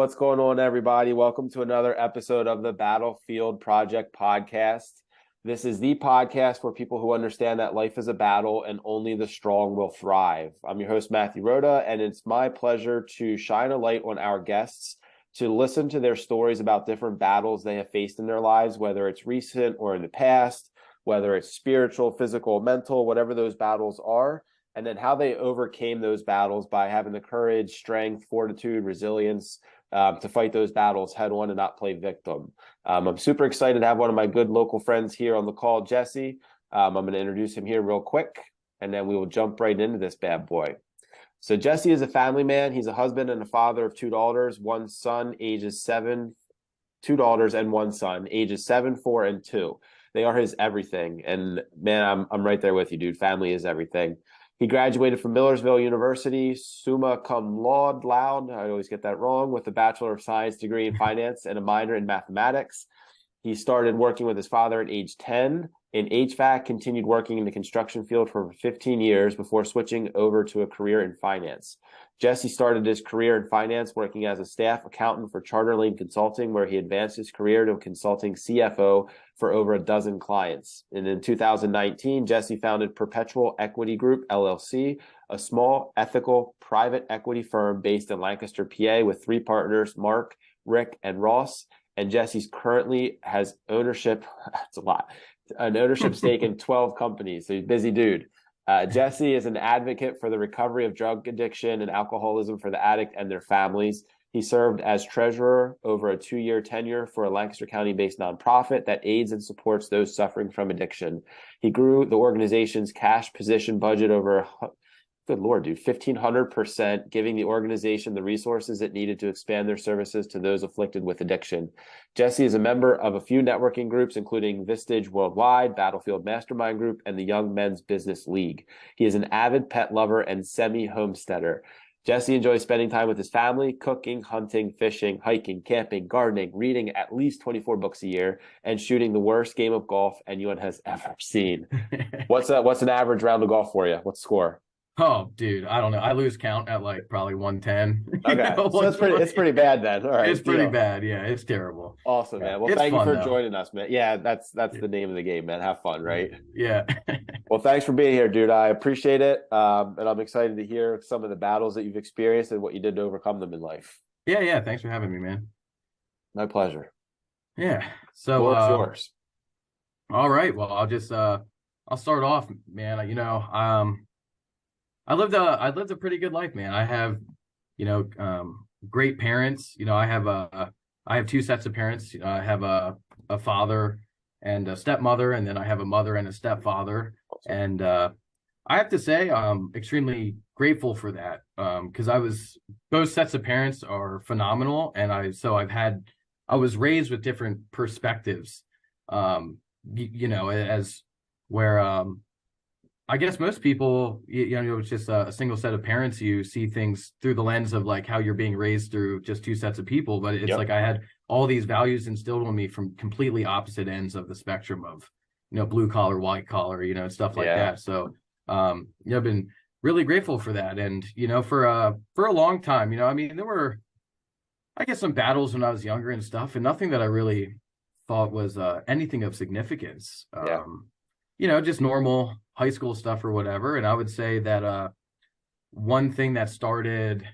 what's going on, everybody? Welcome to another episode of the Battlefield Project podcast. This is the podcast for people who understand that life is a battle and only the strong will thrive. I'm your host, Matthew Rhoda, and it's my pleasure to shine a light on our guests, to listen to their stories about different battles they have faced in their lives, whether it's recent or in the past, whether it's spiritual, physical, mental, whatever those battles are, and then how they overcame those battles by having the courage, strength, fortitude, resilience to fight those battles head on and not play victim. I'm super excited to have one of my good local friends here on the call, Jesse. I'm going to introduce him here real quick, and then we will jump right into this bad boy. So Jesse is a family man. He's a husband and a father of two daughters, one son, ages 7, two daughters and one son, ages 7, 4, and 2. They are his everything. And man, I'm right there with you, dude. Family is everything. He graduated from Millersville University, summa cum laude, I always get that wrong, with a Bachelor of Science degree in finance and a minor in mathematics. He started working with his father at age 10 in HVAC, continued working in the construction field for 15 years before switching over to a career in finance. Jesse started his career in finance working as a staff accountant for Charter Lane Consulting, where he advanced his career to a consulting CFO for over a dozen clients. And in 2019, Jesse founded Perpetual Equity Group, LLC, a small, ethical, private equity firm based in Lancaster, PA, with 3 partners, Mark, Rick, and Ross. And Jesse's currently has ownership, that's a lot, an ownership stake in 12 companies. So he's a busy dude. Jesse is an advocate for the recovery of drug addiction and alcoholism for the addict and their families. He served as treasurer over a 2-year tenure for a Lancaster County-based nonprofit that aids and supports those suffering from addiction. He grew the organization's cash position budget over, good Lord, dude, 1,500%, giving the organization the resources it needed to expand their services to those afflicted with addiction. Jesse is a member of a few networking groups, including Vistage Worldwide, Battlefield Mastermind Group, and the Young Men's Business League. He is an avid pet lover and semi-homesteader. Jesse enjoys spending time with his family, cooking, hunting, fishing, hiking, camping, gardening, reading at least 24 books a year, and shooting the worst game of golf anyone has ever seen. What's an average round of golf for you? What's the score? Oh, dude, I don't know. I lose count at like probably 110. Okay, so it's pretty bad then. All right, it's pretty bad. Yeah, it's terrible. Awesome, man. Well, thank you for joining us, man. Yeah, that's the name of the game, man. Have fun, right? Yeah. Well, thanks for being here, dude. I appreciate it, and I'm excited to hear some of the battles that you've experienced and what you did to overcome them in life. Yeah. Thanks for having me, man. My pleasure. Yeah. So, what's yours? All right. Well, I'll start off, man. I lived a pretty good life, man. I have, great parents. I have 2 sets of parents. I have a father and a stepmother, and then I have a mother and a stepfather. Awesome. And I have to say I'm extremely grateful for that, because both sets of parents are phenomenal, and I was raised with different perspectives, as where I guess most people, it's just a single set of parents. You see things through the lens of like how you're being raised through just 2 sets of people. But it's like I had all these values instilled on me from completely opposite ends of the spectrum of, blue collar, white collar, and stuff like that. So, I've been really grateful for that. And, for a long time, there were, I guess, some battles when I was younger and stuff, and nothing that I really thought was anything of significance. Just normal high school stuff or whatever. And I would say that one thing that started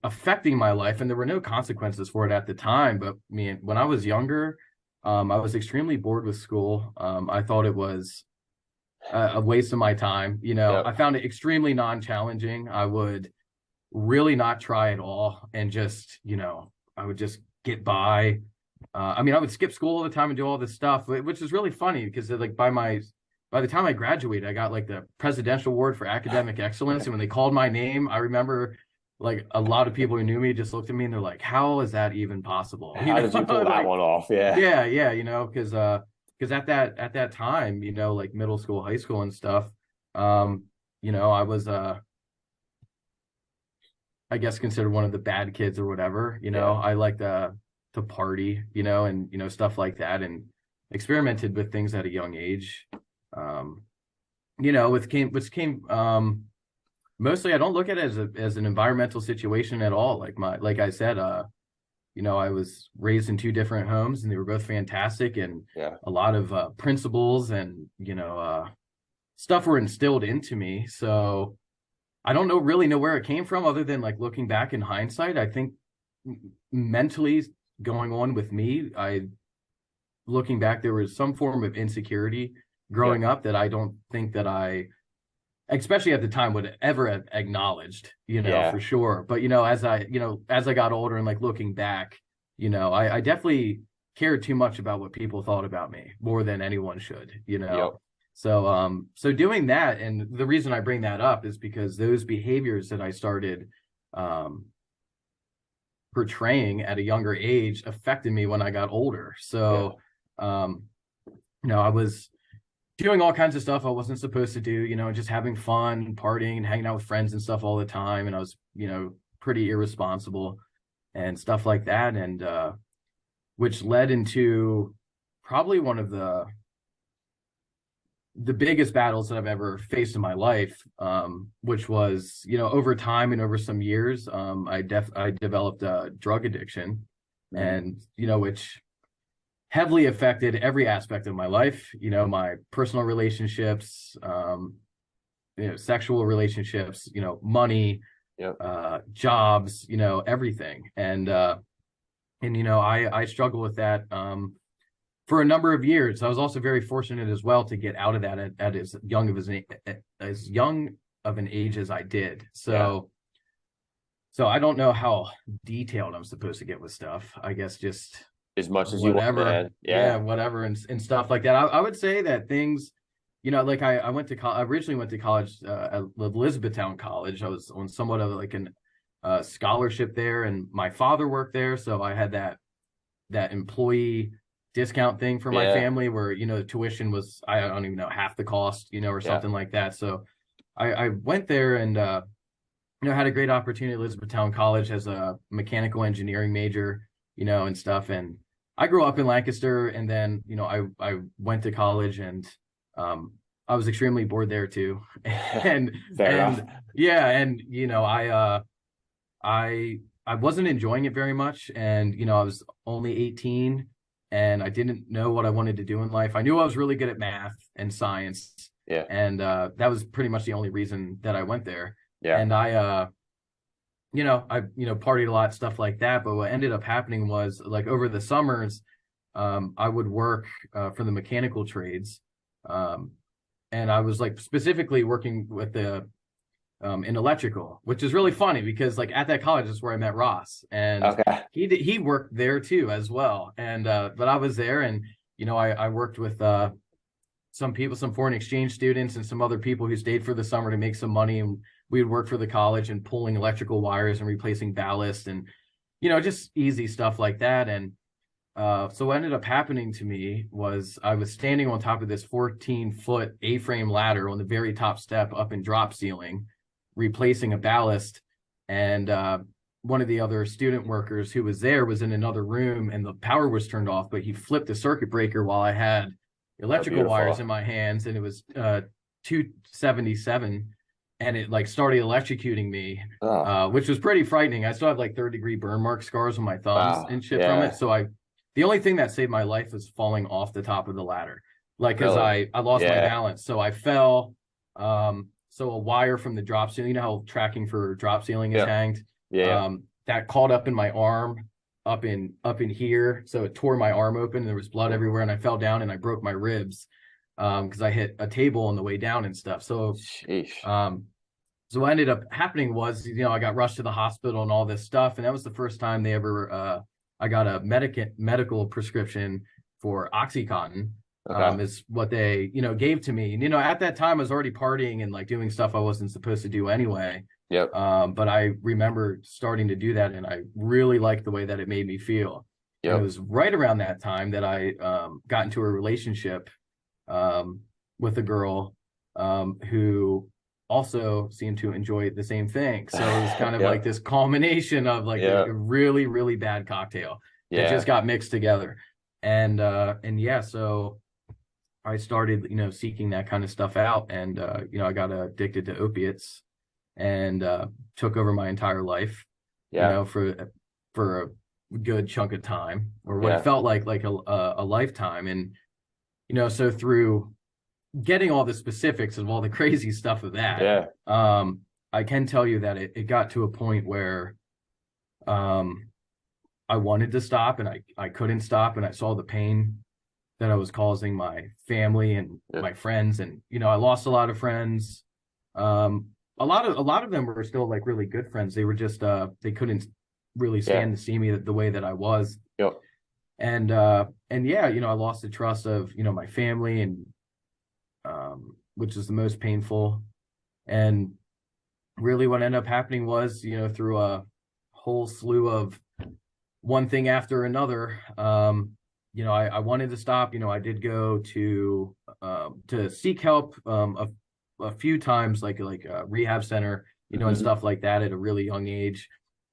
affecting my life, and there were no consequences for it at the time, but when I was younger, I was extremely bored with school. I thought it was a waste of my time. I found it extremely non-challenging. I would really not try at all, and just, I would just get by. I would skip school all the time and do all this stuff, which is really funny because like by the time I graduated, I got like the Presidential Award for Academic Excellence. And when they called my name, I remember like a lot of people who knew me just looked at me and they're like, how is that even possible? How did you pull that one off? Yeah, because at that time, like middle school, high school and stuff, I was I guess considered one of the bad kids or whatever. I liked to party, and stuff like that, and experimented with things at a young age. Which came Mostly I don't look at it as an environmental situation at all. Like I said, I was raised in two different homes and they were both fantastic, and Yeah. a lot of principles and stuff were instilled into me. So I don't really know where it came from other than like looking back in hindsight. I think mentally going on with me, looking back, there was some form of insecurity Yeah. growing up that I don't think that I, especially at the time, would ever have acknowledged, Yeah. for sure. But as I got older and like looking back, I definitely cared too much about what people thought about me more than anyone should. Yep. So doing that, and the reason I bring that up is because those behaviors that I started um portraying at a younger age affected me when I got older. Yeah. So I was doing all kinds of stuff I wasn't supposed to do, just having fun, partying, and hanging out with friends and stuff all the time. And I was, pretty irresponsible and stuff like that. And which led into probably one of the biggest battles that I've ever faced in my life, which was, over time and over some years, I developed a drug addiction, Mm. and which heavily affected every aspect of my life. My personal relationships, sexual relationships, money, Yep. jobs, everything. And I struggle with that for a number of years. I was also very fortunate as well to get out of that at as young of an age as I did. Yeah. So I don't know how detailed I'm supposed to get with stuff. I guess just As much as you want, whatever. man. Yeah, Yeah. whatever, and stuff like that. I would say that things, like I went to college. I originally went to college at Elizabethtown College. I was on somewhat of like an scholarship there, and my father worked there, so I had that employee discount thing for my Yeah. family where the tuition was, I don't even know, half the cost, or Yeah. something like that. So I went there and had a great opportunity at Elizabethtown College as a mechanical engineering major, and stuff. And I grew up in Lancaster, and then I went to college, and I was extremely bored there too. and Fair enough. and yeah, and I wasn't enjoying it very much, and I was only 18 and I didn't know what I wanted to do in life. I knew I was really good at math and science, Yeah. and that was pretty much the only reason that I went there. Yeah. And I partied a lot, stuff like that. But what ended up happening was, like, over the summers, I would work for the mechanical trades, and I was like specifically working with the in electrical, which is really funny because like at that college is where I met Ross, and Okay. he worked there too as well. And but I was there, and I worked with some people, some foreign exchange students, and some other people who stayed for the summer to make some money, and we would work for the college and pulling electrical wires and replacing ballast, and just easy stuff like that. And so what ended up happening to me was I was standing on top of this 14-foot A-frame ladder on the very top step up in drop ceiling, replacing a ballast. And one of the other student workers who was there was in another room, and the power was turned off, but he flipped the circuit breaker while I had Oh, electrical wires beautiful. in my hands, and it was 277, and it like started electrocuting me, Oh, which was pretty frightening. I still have like third-degree burn mark scars on my thumbs wow. and shit from it. Yeah. So the only thing that saved my life was falling off the top of the ladder, like, because Really? I lost my Yeah. balance, so I fell. So a wire from the drop ceiling, how tracking for drop ceiling is Yeah. hanged, Yeah. that caught up in my arm, up in here, so it tore my arm open, and there was blood everywhere, and I fell down and I broke my ribs because I hit a table on the way down and stuff. Sheesh. So what ended up happening was, I got rushed to the hospital and all this stuff, and that was the first time they ever I got a medical prescription for OxyContin. Okay. Is what they gave to me. And at that time I was already partying and like doing stuff I wasn't supposed to do anyway. Yep. But I remember starting to do that, and I really liked the way that it made me feel. And it Yep. was right around that time that I got into a relationship with a girl who also seemed to enjoy the same thing. So it was kind of Yep. like this culmination of like Yep. a really, really bad cocktail that Yeah. just got mixed together. And yeah, so I started, seeking that kind of stuff out, and I got addicted to opiates, and took over my entire life, Yeah. for a good chunk of time, or what it Yeah. felt like a lifetime. And so through getting all the specifics of all the crazy stuff of that, Yeah. I can tell you that it got to a point where um, I wanted to stop, and I couldn't stop, and I saw the pain that I was causing my family and Yeah. my friends. And I lost a lot of friends. Um, a lot of them were still like really good friends. They were just they couldn't really Yeah. stand to see me the way that I was. Yep. And yeah, I lost the trust of my family, and which is the most painful. And really what ended up happening was, through a whole slew of one thing after another, I wanted to stop. I did go to seek help a few times, like a rehab center, and Hmm. stuff like that at a really young age.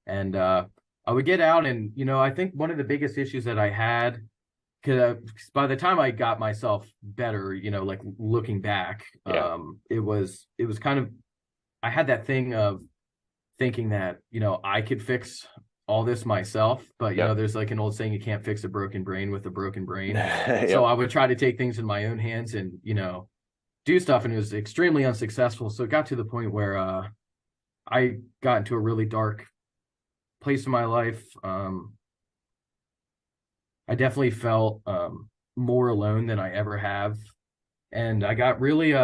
And I would get out, and I think one of the biggest issues that I had, because by the time I got myself better, like looking back, Yeah. it was kind of, I had that thing of thinking that I could fix all this myself. But Yep. there's like an old saying, you can't fix a broken brain with a broken brain. So Yep. I would try to take things in my own hands and do stuff, and it was extremely unsuccessful. So it got to the point where I got into a really dark place in my life. I definitely felt more alone than I ever have, and I got really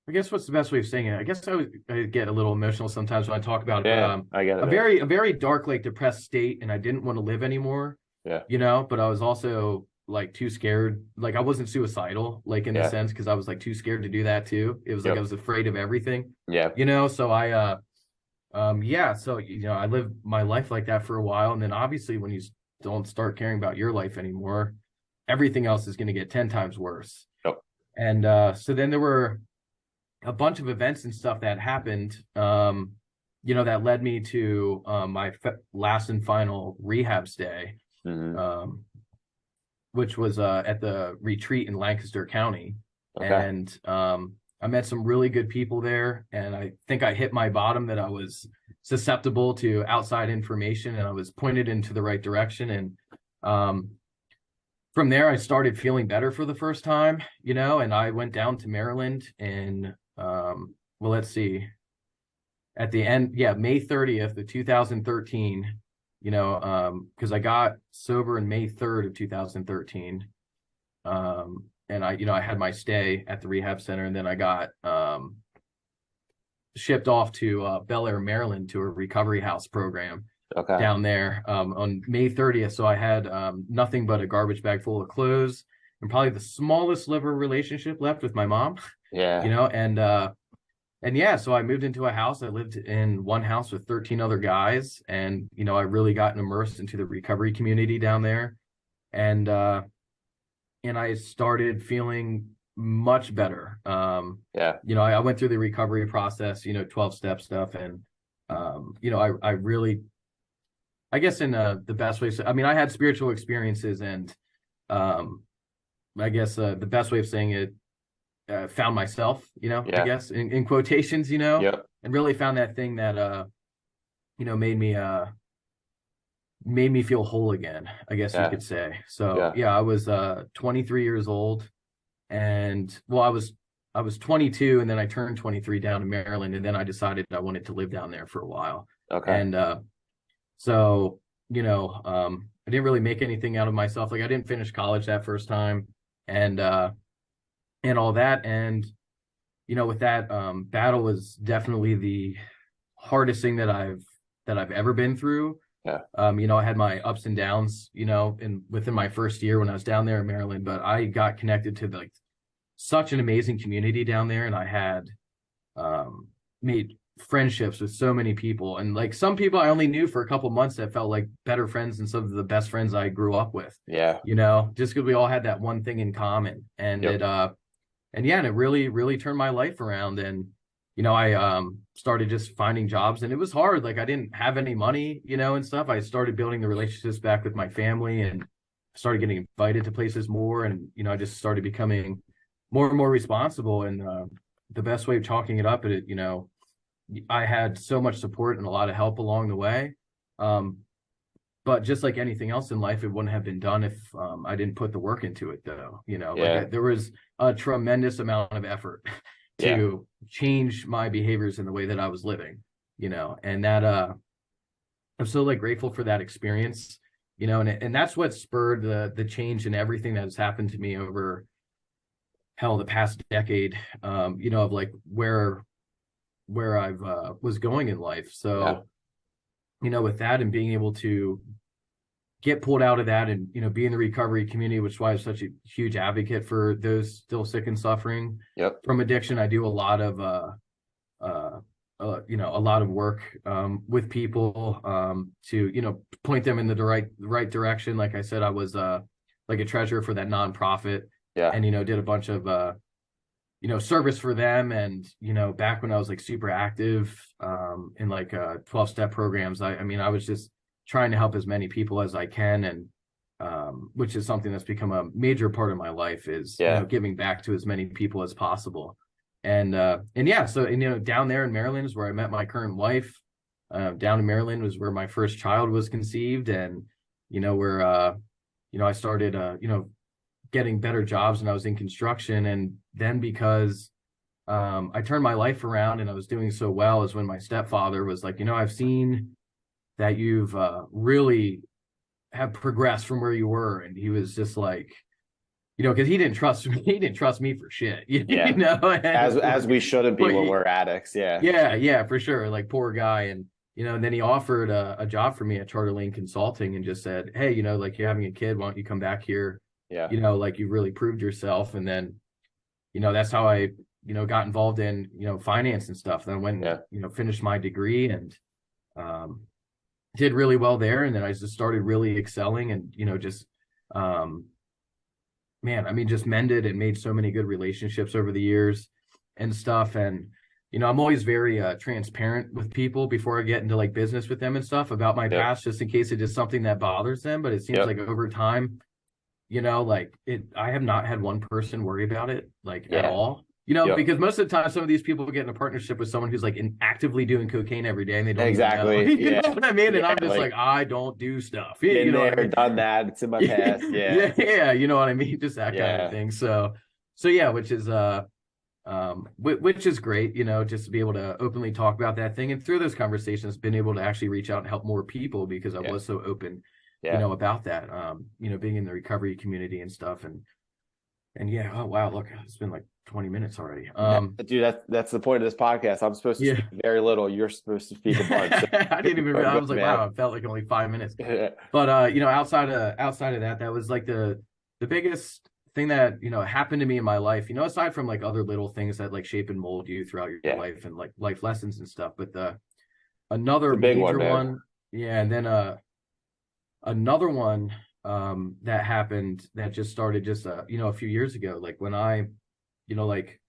I guess what's the best way of saying it? I guess I get a little emotional sometimes when I talk about it, but Yeah. I get it, a man. very dark, like depressed state, and I didn't want to live anymore, Yeah. but I was also like too scared. Like I wasn't suicidal, like in the Yeah. sense, because I was like too scared to do that too. It was like I Yep. was afraid of everything, Yeah. so yeah, so I lived my life like that for a while, and then obviously when you don't start caring about your life anymore, everything else is going to get 10 times worse. Yep. And so then there were a bunch of events and stuff that happened, that led me to my last and final rehab stay, Hmm. um, which was at the retreat in Lancaster County. Okay. And I met some really good people there, and I think I hit my bottom, that I was susceptible to outside information, and I was pointed into the right direction. And um, from there, I started feeling better for the first time, and I went down to Maryland in, well, let's see, at the end, yeah, May 30th of 2013, because I got sober in May 3rd of 2013. And I had my stay at the rehab center, and then I got shipped off to Bel Air, Maryland, to a recovery house program Okay. down there on May 30th. So I had nothing but a garbage bag full of clothes, and probably the smallest sliver relationship left with my mom, Yeah. and yeah, so I moved into a house. I lived in one house with 13 other guys, and I really got immersed into the recovery community down there, and I started feeling much better. Yeah. I went through the recovery process, 12-step stuff, and I really, I guess in the best way. I mean, I had spiritual experiences, and um, I guess the best way of saying it, found myself, I Yeah. guess in quotations, Yep. and really found that thing that made me feel whole again, I guess you Yeah. could say. So Yeah. yeah, I was 23 years old, and well, I was 22, and then I turned 23 down in Maryland, and then I decided I wanted to live down there for a while. Okay. And so I didn't really make anything out of myself. Like I didn't finish college that first time, and all that. And with that, battle was definitely the hardest thing that I've ever been through. Yeah. I had my ups and downs, within my first year when I was down there in Maryland, but I got connected to like such an amazing community down there, and I had made friendships with so many people, and like some people I only knew for a couple months that felt like better friends than some of the best friends I grew up with. Yeah. Just because we all had that one thing in common, and Yep. it really really turned my life around. And I started just finding jobs, and it was hard. Like I didn't have any money, and stuff. I started building the relationships back with my family, and started getting invited to places more, and I just started becoming more and more responsible. And the best way of chalking it up, I had so much support and a lot of help along the way. But just like anything else in life, it wouldn't have been done if I didn't put the work into it, though. There was a tremendous amount of effort to change my behaviors in the way that I was living, and that I'm so like grateful for that experience, and that's what spurred the change in everything that has happened to me over the past decade, of like where I've was going in life. So, with that and being able to get pulled out of that and, be in the recovery community, which is why I'm such a huge advocate for those still sick and suffering from addiction. I do a lot of, a lot of work with people to, point them in the right direction. Like I said, I was like a treasurer for that nonprofit and, did a bunch of, service for them. And, back when I was like super active in like 12-step programs, I was just trying to help as many people as I can. And which is something that's become a major part of my life is, giving back to as many people as possible. So, down there in Maryland is where I met my current wife. Down in Maryland was where my first child was conceived. And, where, I started, getting better jobs when I was in construction. And then because I turned my life around and I was doing so well is when my stepfather was like, I've seen that you've really have progressed from where you were. And he was just like, because he didn't trust me for shit, as we shouldn't be when we're addicts. Yeah, for sure. Like, poor guy. And and then he offered a job for me at Charter Lane Consulting and just said, hey, like, you're having a kid, why don't you come back here? Like, you really proved yourself. And then that's how I got involved in finance and stuff. Then I went finished my degree and did really well there. And then I just started really excelling and just just mended and made so many good relationships over the years and stuff. And, I'm always very transparent with people before I get into like business with them and stuff about my past, just in case it is something that bothers them. But it seems like over time, I have not had one person worry about it at all. Because most of the time, some of these people get in a partnership with someone who's like actively doing cocaine every day and they don't exactly even know. You know what I mean? And I'm just like, I don't do stuff. Been there, what I mean? done that. It's in my past. Yeah. You know what I mean? Just that kind of thing. So yeah, which is great, just to be able to openly talk about that thing. And through those conversations, been able to actually reach out and help more people because I was so open, about that, being in the recovery community and stuff. And yeah, oh wow, look, it's been like 20 minutes already. Dude, that's the point of this podcast. I'm supposed to speak very little. You're supposed to speak a bunch. So I didn't even I was like, wow, it felt like only 5 minutes. But outside of that, that was like the biggest thing that happened to me in my life, aside from like other little things that like shape and mold you throughout your life and like life lessons and stuff. But another major one, and then another one that happened that just started just a few years ago, like when I like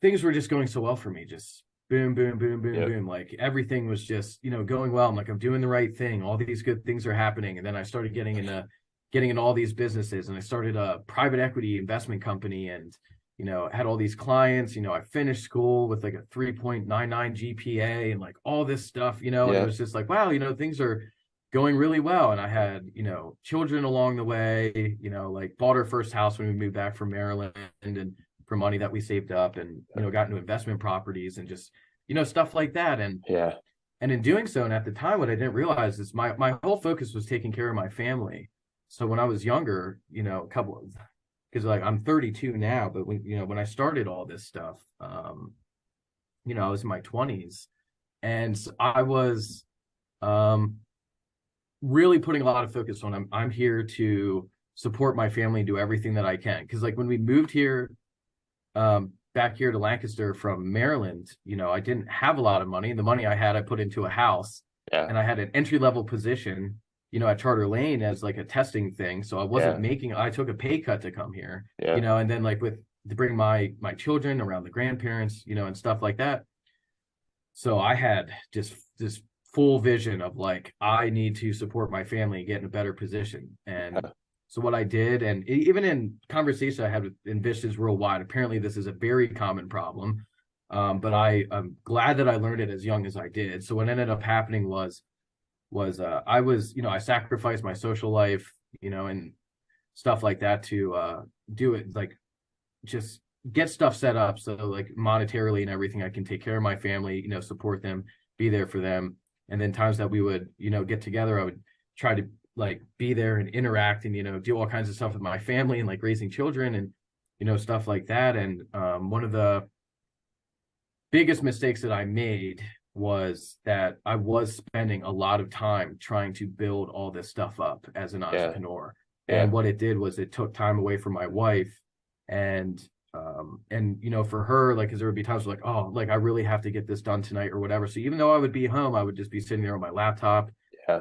things were just going so well for me, just boom boom, like everything was just going well. I'm like, I'm doing the right thing, all these good things are happening. And then I started getting into all these businesses, and I started a private equity investment company and had all these clients. I finished school with like a 3.99 GPA and like all this stuff, and it was just like, wow, things are going really well. And I had, children along the way, like bought our first house when we moved back from Maryland and for money that we saved up and, got into investment properties and just, stuff like that. And in doing so, and at the time, what I didn't realize is my whole focus was taking care of my family. So when I was younger, because like I'm 32 now, but when I started all this stuff, I was in my 20s, and I was, really putting a lot of focus on I'm here to support my family and do everything that I can. Because like when we moved here, back here to Lancaster from Maryland, I didn't have a lot of money. The money I had, I put into a house, and I had an entry-level position, at Charter Lane as like a testing thing. So I wasn't I took a pay cut to come here, and then like to bring my children around the grandparents, and stuff like that. So I had just this full vision of like, I need to support my family and get in a better position. And So what I did, and even in conversation I had with in Vistas worldwide, apparently this is a very common problem. But I'm glad that I learned it as young as I did. So what ended up happening was I was, I sacrificed my social life, and stuff like that to do it, like just get stuff set up so like monetarily and everything I can take care of my family, support them, be there for them. And then times that we would, get together, I would try to like be there and interact and, do all kinds of stuff with my family and like raising children and, stuff like that. And one of the biggest mistakes that I made was that I was spending a lot of time trying to build all this stuff up as an entrepreneur. And what it did was it took time away from my wife. And for her, like, because there would be times like, oh, like I really have to get this done tonight or whatever. So even though I would be home, I would just be sitting there on my laptop,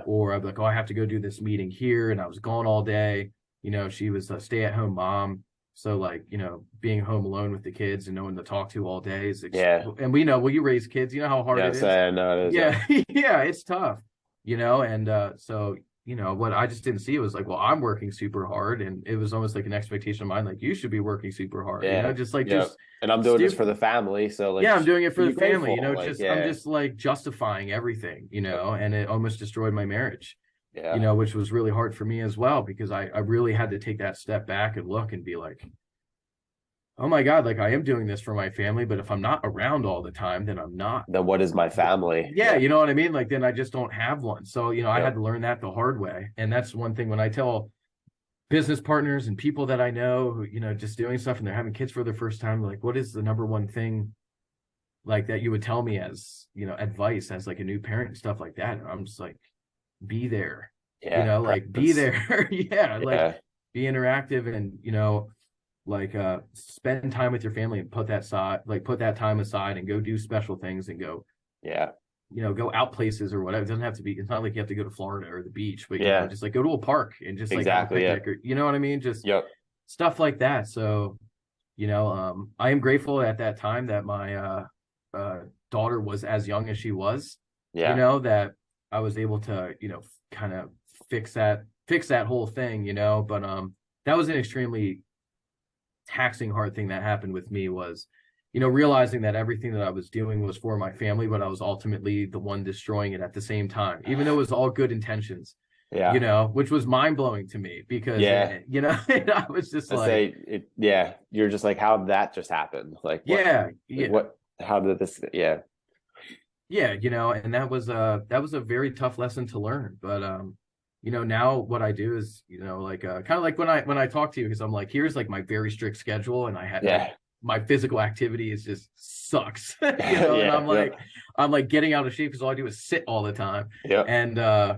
or I'd be like, oh, I have to go do this meeting here, and I was gone all day. She was a stay-at-home mom, so like, being home alone with the kids and no one to talk to all day is and we know, well, you raise kids, you know how hard it is. I know it is. Yeah, it's tough, and so what I just didn't see was like, well, I'm working super hard, and it was almost like an expectation of mine, like you should be working super hard, just and I'm doing this for the family, so like, I'm doing it for the family, I'm just like justifying everything, and it almost destroyed my marriage, which was really hard for me as well, because I really had to take that step back and look and be like, oh my God, like I am doing this for my family, but if I'm not around all the time, then I'm not. Then what is my family? Yeah, you know what I mean? Like then I just don't have one. So, I had to learn that the hard way. And that's one thing when I tell business partners and people that I know who, just doing stuff and they're having kids for the first time, like, what is the number one thing like that you would tell me as, advice as like a new parent and stuff like that? And I'm just like, be there, like be there. Like be interactive and, like spend time with your family and put that time aside and go do special things and go go out places or whatever. It doesn't have to be, it's not like you have to go to Florida or the beach, but just like go to a park and just like have a picnic or, you know what I mean, just stuff like that. So I am grateful at that time that my daughter was as young as she was, that I was able to kind of fix that whole thing, but that was an extremely taxing hard thing that happened with me was realizing that everything that I was doing was for my family, but I was ultimately the one destroying it at the same time, even though it was all good intentions, which was mind-blowing to me because I was just you're just like, how did that just happen? Like how did this and that was a very tough lesson to learn, but now what I do is, like kind of like when I talk to you, because I'm like, here's like my very strict schedule, and I had like, my physical activity is just sucks, and I'm like getting out of shape because all I do is sit all the time. And I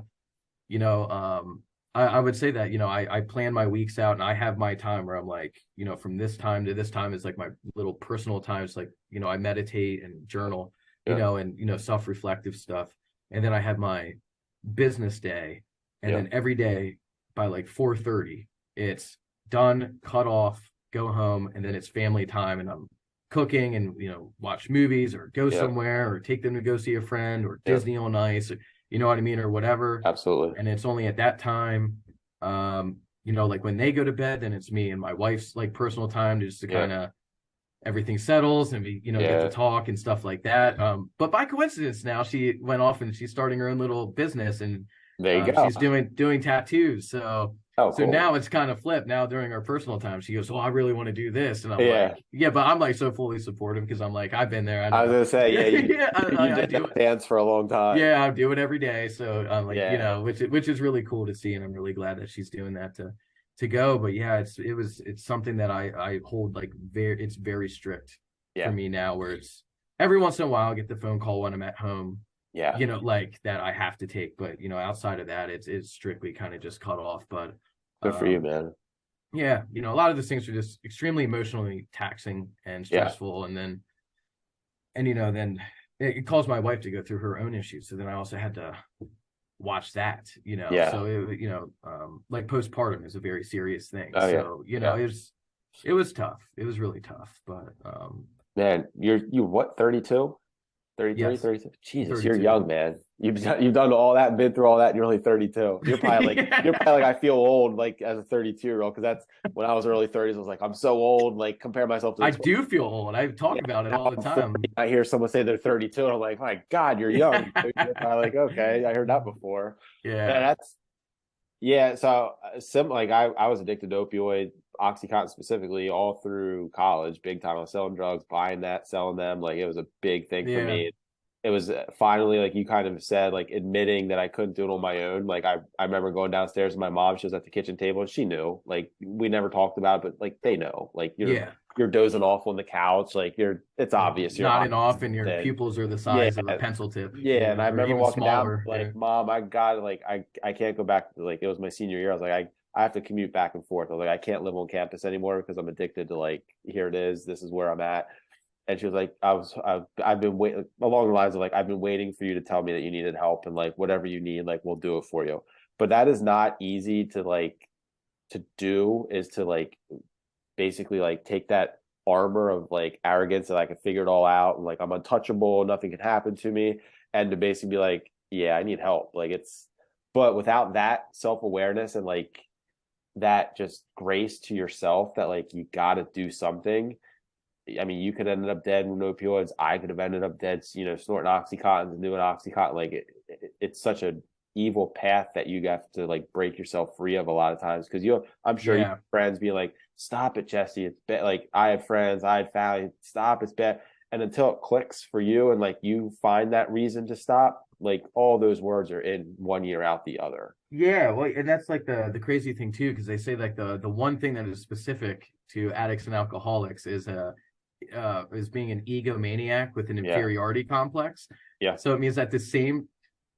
would say that I plan my weeks out, and I have my time where I'm like, from this time to this time is like my little personal times, like I meditate and journal, and self-reflective stuff, and then I have my business day. And then every day by like 4:30, it's done, cut off, go home, and then it's family time. And I'm cooking and, watch movies or go somewhere or take them to go see a friend or Disney on Ice, or, you know what I mean, or whatever. Absolutely. And it's only at that time, like when they go to bed, then it's me and my wife's like personal time just to kind of everything settles and we, get to talk and stuff like that. But by coincidence now she went off and she's starting her own little business, and there you go. She's doing tattoos. So cool. So now it's kind of flipped. Now during our personal time, she goes, "Well, I really want to do this," and I'm like, but I'm like so fully supportive because I'm like, I've been there. I was gonna say, I do dance for a long time. Yeah, I do it every day. So I'm like, which is really cool to see, and I'm really glad that she's doing that to go. But it's something that I hold like it's very strict for me now, where it's every once in a while I get the phone call when I'm at home. Like that I have to take, but outside of that, it's strictly kind of just cut off. But good for you, man. A lot of those things are just extremely emotionally taxing and stressful, and then it caused my wife to go through her own issues. So then I also had to watch that, So like postpartum is a very serious thing. It was tough. It was really tough. But man, you what, 32? 33, Yes, 32. Jesus, you're 32. young, man. You've done all that, been through all that, and you're only 32. You're probably like I feel old like as a 32-year-old because that's when I was early 30s. I was like, I'm so old. Like compare myself to I the 20. do feel old. I talk Yeah, about it now all the I'm 40. time. I hear someone say they're 32, and I'm like, my God, you're young. You're probably like, okay, I heard that before. Yeah. Yeah, that's yeah. So like I was addicted to opioid, OxyContin specifically, all through college, big time. I was selling drugs, buying that, selling them. Like it was a big thing for Yeah. me. It was finally, like you kind of said, like admitting that I couldn't do it on my own. Like I remember going downstairs with my mom. She was at the kitchen table and she knew. Like we never talked about it, but like they know. Like Yeah. you're dozing off on the couch. Like it's You're obvious you're nodding off and your dead. pupils are the Yeah, size of a pencil tip. yeah. And Yeah. I Or remember even walking down smaller. Yeah. like, Mom, I got like I can't go back. Like it was my senior year. I was like I have to commute back and forth. I was like I can't live on campus anymore because I'm addicted to like here it is. This is where I'm at. And she was like, I've been waiting along the lines of like, I've been waiting for you to tell me that you needed help and like, whatever you need, like, we'll do it for you. But that is not easy to like, to do is to like, basically like take that armor of like arrogance that I can figure it all out and like, I'm untouchable, nothing can happen to me. And to basically be like, yeah, I need help. Like but without that self-awareness and like that just grace to yourself that like, you got to do something. I mean, you could have ended up dead with opioids. I could have ended up dead, snorting Oxycontin and doing Oxycontin. Like it's such an evil path that you have to like break yourself free of a lot of times. Cause I'm sure you Yeah. have friends being like, stop it, Jesse. It's bad. Like I had friends, I had family, stop, it's bad. And until it clicks for you and like you find that reason to stop, like all those words are in one ear out the other. Yeah, well, and that's like the crazy thing too, because they say like the one thing that is specific to addicts and alcoholics is being an egomaniac with an Yeah. inferiority complex. Yeah. So it means that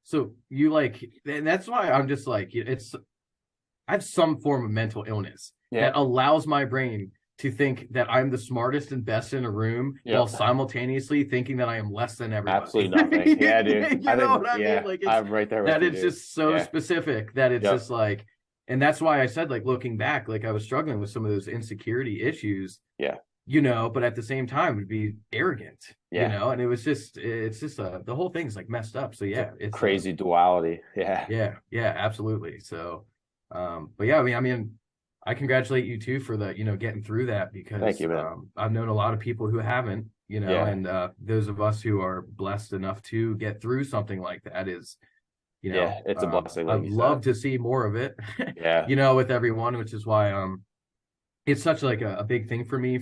so you like, and that's why I'm just like, I have some form of mental illness that allows my brain to think that I'm the smartest and best in a room while simultaneously thinking that I am less than everybody. Absolutely nothing. Yeah, dude. You know what I mean? Like I'm right there with that you, it's dude. just so specific that it's just like, and that's why I said, like, looking back, like I was struggling with some of those insecurity issues. Yeah. But at the same time would be arrogant, and it's just the whole thing's like messed up. So yeah, it's crazy duality. Yeah. Yeah, absolutely. So, but yeah, I mean, I congratulate you too for the, getting through that because thank you, man. I've known a lot of people who haven't, and those of us who are blessed enough to get through something like that is, it's a blessing. Like I'd love to see more of it, yeah, with everyone, which is why, it's such like a big thing for me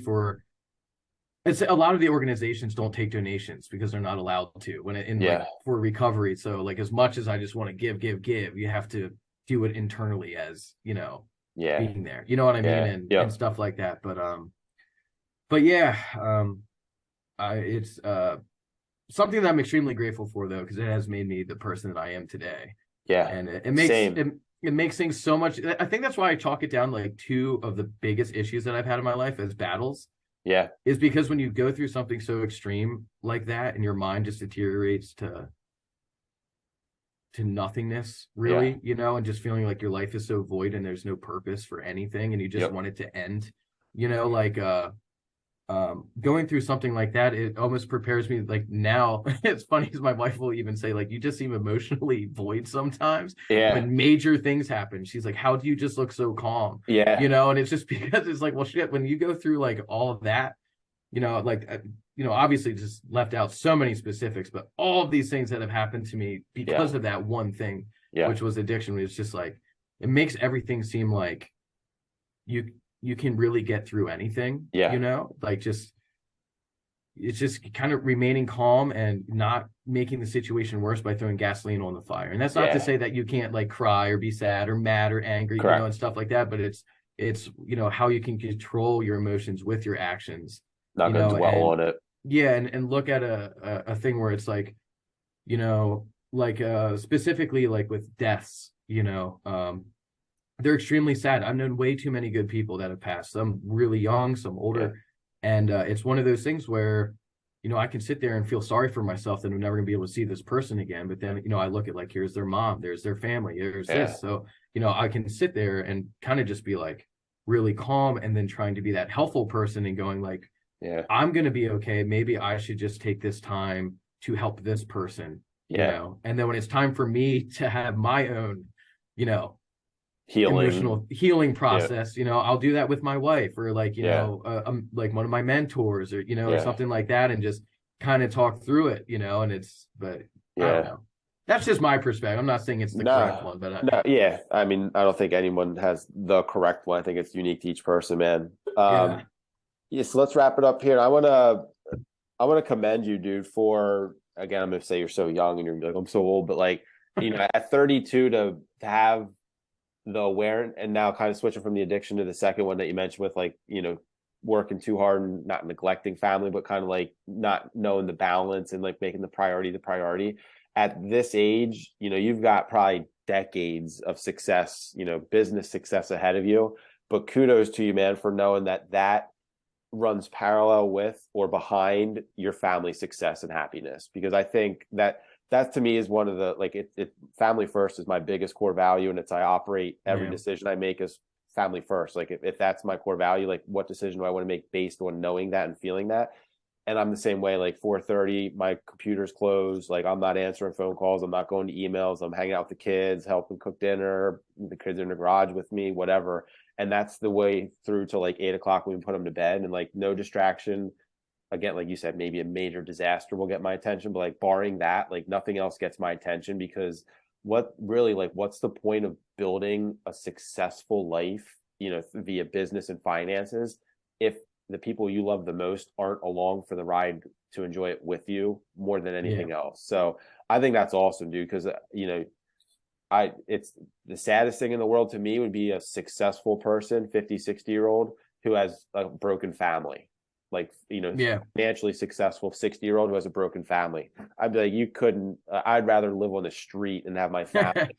it's a lot of the organizations don't take donations because they're not allowed to like, for recovery. So like, as much as I just want to give, you have to do it internally as, being there, you know what I mean? And stuff like that. But yeah, it's something that I'm extremely grateful for though, because it has made me the person that I am today. Yeah. And it makes it makes things so much. I think that's why I chalk it down like two of the biggest issues that I've had in my life as battles. Yeah. Is because when you go through something so extreme like that and your mind just deteriorates to nothingness, really, and just feeling like your life is so void and there's no purpose for anything and you just want it to end, like going through something like that, it almost prepares me. Like now, it's funny because my wife will even say, like, you just seem emotionally void sometimes. When major things happen, she's like, how do you just look so calm? And it's just because it's like, well, shit, when you go through like all of that, like, obviously just left out so many specifics, but all of these things that have happened to me because of that one thing, which was addiction, it's just like, it makes everything seem like you can really get through anything, like it's just kind of remaining calm and not making the situation worse by throwing gasoline on the fire. And that's not to say that you can't like cry or be sad or mad or angry, and stuff like that, but it's how you can control your emotions with your actions. Not gonna dwell on it. Yeah. And look at a thing where it's like, like specifically like with deaths, they're extremely sad. I've known way too many good people that have passed, some really young, some older. And it's one of those things where, I can sit there and feel sorry for myself that I'm never gonna be able to see this person again. But then, I look at like, here's their mom, there's their family, there's this. So, I can sit there and kind of just be like really calm and then trying to be that helpful person and going like, I'm going to be okay. Maybe I should just take this time to help this person, Yeah. and then when it's time for me to have my own, you know, Healing. emotional healing Yeah. process, I'll do that with my wife, or like, Yeah. like one of my mentors, or or Yeah. something like that, and just kind of talk through it, and but I don't Yeah. know. That's just my perspective. I'm not saying it's the correct No, one, but no, yeah. I mean, I don't think anyone has the correct one. I think it's unique to each person, man. yeah. Yeah, so let's wrap it up here. I want to commend you, dude, for again, I'm gonna say you're so young and you're gonna be like, I'm so old, but like, at 32 to have the awareness, and now kind of switching from the addiction to the second one that you mentioned with like, working too hard and not neglecting family, but kind of like not knowing the balance and like making the priority. At this age, you've got probably decades of success, business success ahead of you. But kudos to you, man, for knowing that runs parallel with or behind your family success and happiness. Because I think that to me is one of the, like, family first is my biggest core value, and it's I operate every Yeah. decision I make as family first. Like if that's my core value, like what decision do I want to make based on knowing that and feeling that? And I'm the same way. Like 4:30, my computer's closed. Like I'm not answering phone calls. I'm not going to emails. I'm hanging out with the kids, helping cook dinner. The kids are in the garage with me, whatever. And that's the way through to like 8 o'clock when we put them to bed, and like no distraction. Again, like you said, maybe a major disaster will get my attention, but like barring that, like nothing else gets my attention. Because what's the point of building a successful life, via business and finances, if the people you love the most aren't along for the ride to enjoy it with you more than Yeah. anything else? So I think that's awesome, dude. Because it's the saddest thing in the world to me would be a successful person, 50, 60-year-old who has a broken family. Like, Yeah. financially successful 60-year-old who has a broken family. I'd be like, you couldn't, I'd rather live on the street and have my family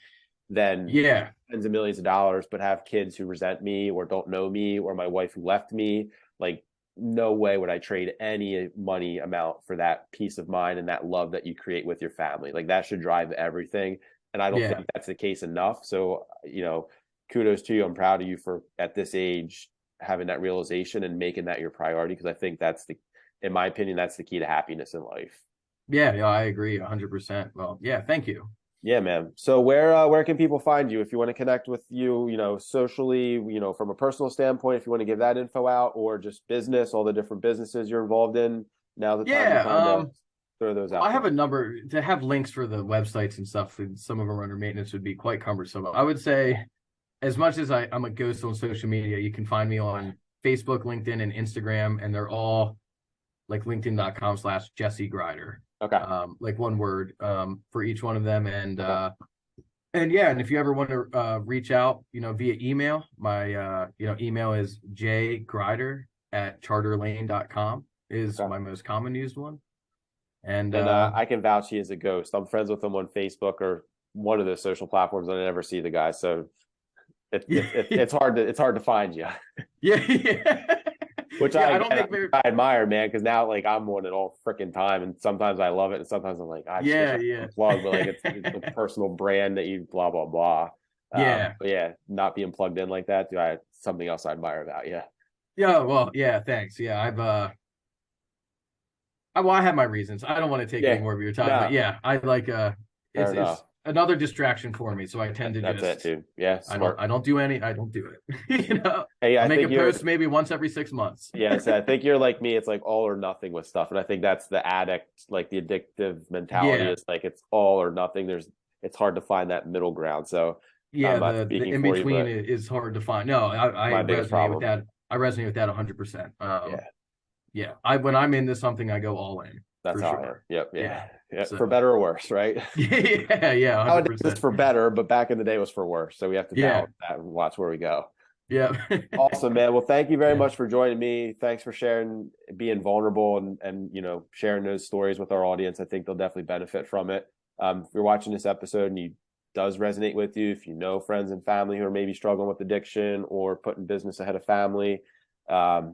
than Yeah. tens of millions of dollars, but have kids who resent me or don't know me, or my wife who left me. Like, no way would I trade any money amount for that peace of mind and that love that you create with your family. Like, that should drive everything. And I don't Yeah. think that's the case enough. So, kudos to you. I'm proud of you for at this age having that realization and making that your priority. Because I think in my opinion, that's the key to happiness in life. Yeah. Yeah. I agree 100%. Well, yeah. Thank you. Yeah, man. So where can people find you if you want to connect with you, socially, from a personal standpoint, if you want to give that info out, or just business, all the different businesses you're involved in? Now's the time to Yeah. kind of throw those Well, out I have there. a number to have links for the websites and stuff, and some of them under maintenance would be quite cumbersome. I would say, as much as I'm a ghost on social media, you can find me on Facebook, LinkedIn, and Instagram, and they're all like linkedin.com/Jesse Greider. Okay. Like one word for each one of them. Okay. And yeah, and if you ever want to reach out, via email, my email is jgreider@charterlane.com is Okay. my most common used one. And And I can vouch he is a ghost. I'm friends with him on Facebook or one of those social platforms, and I never see the guy. So yeah, it's hard to find you. yeah, yeah. Which Yeah, I don't think they're I admire, man, because now like I'm on it all freaking time, and sometimes I love it, and sometimes I'm like, I just wish yeah, I yeah. could plug, but like it's a personal brand that you blah blah blah. Yeah. But yeah, not being plugged in like that, something else I admire about you. Yeah, well, yeah, thanks. Yeah, I have my reasons. I don't want to take any Yeah, more of your time, but no, yeah, I like fair it's enough. another distraction for me. So I tend to That's it, just dude. Yeah, smart. I don't do it. Hey, I'll I make think a you're post maybe once every 6 months. yeah, so I think you're like me. It's like all or nothing with stuff, and I think that's the addict, like the addictive mentality. Yeah. Is like it's all or nothing. It's hard to find that middle ground. So I'm Yeah, not the speaking in for you, between but is hard to find. No, I my biggest resonate with problem. that. I resonate with that 100%. Yeah, Yeah, I when I'm into something, I go all in that's for how I am. sure. Yep, Yeah. yeah, yeah. For So better or worse, right? yeah, yeah, Nowadays it's 100%. for better, but back in the day it was for worse. So we have to Yeah, balance that and watch where we go. yeah. Awesome, man. Well, thank you very Yeah. much for joining me. Thanks for sharing, being vulnerable, and sharing those stories with our audience. I think they'll definitely benefit from it. If you're watching this episode and you does resonate with you, if you know friends and family who are maybe struggling with addiction or putting business ahead of family, I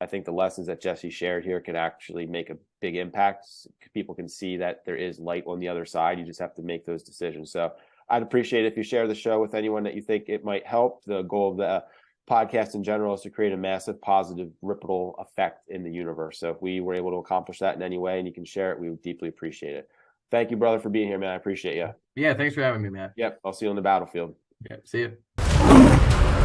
think the lessons that Jesse shared here can actually make a big impact. People can see that there is light on the other side. You just have to make those decisions. So I'd appreciate it if you share the show with anyone that you think it might help. The goal of the podcast in general is to create a massive positive ripple effect in the universe. So if we were able to accomplish that in any way and you can share it, we would deeply appreciate it. Thank you, brother, for being here, man. I appreciate you. Yeah, thanks for having me, Matt. Yep. I'll see you on the battlefield. Yeah, see you.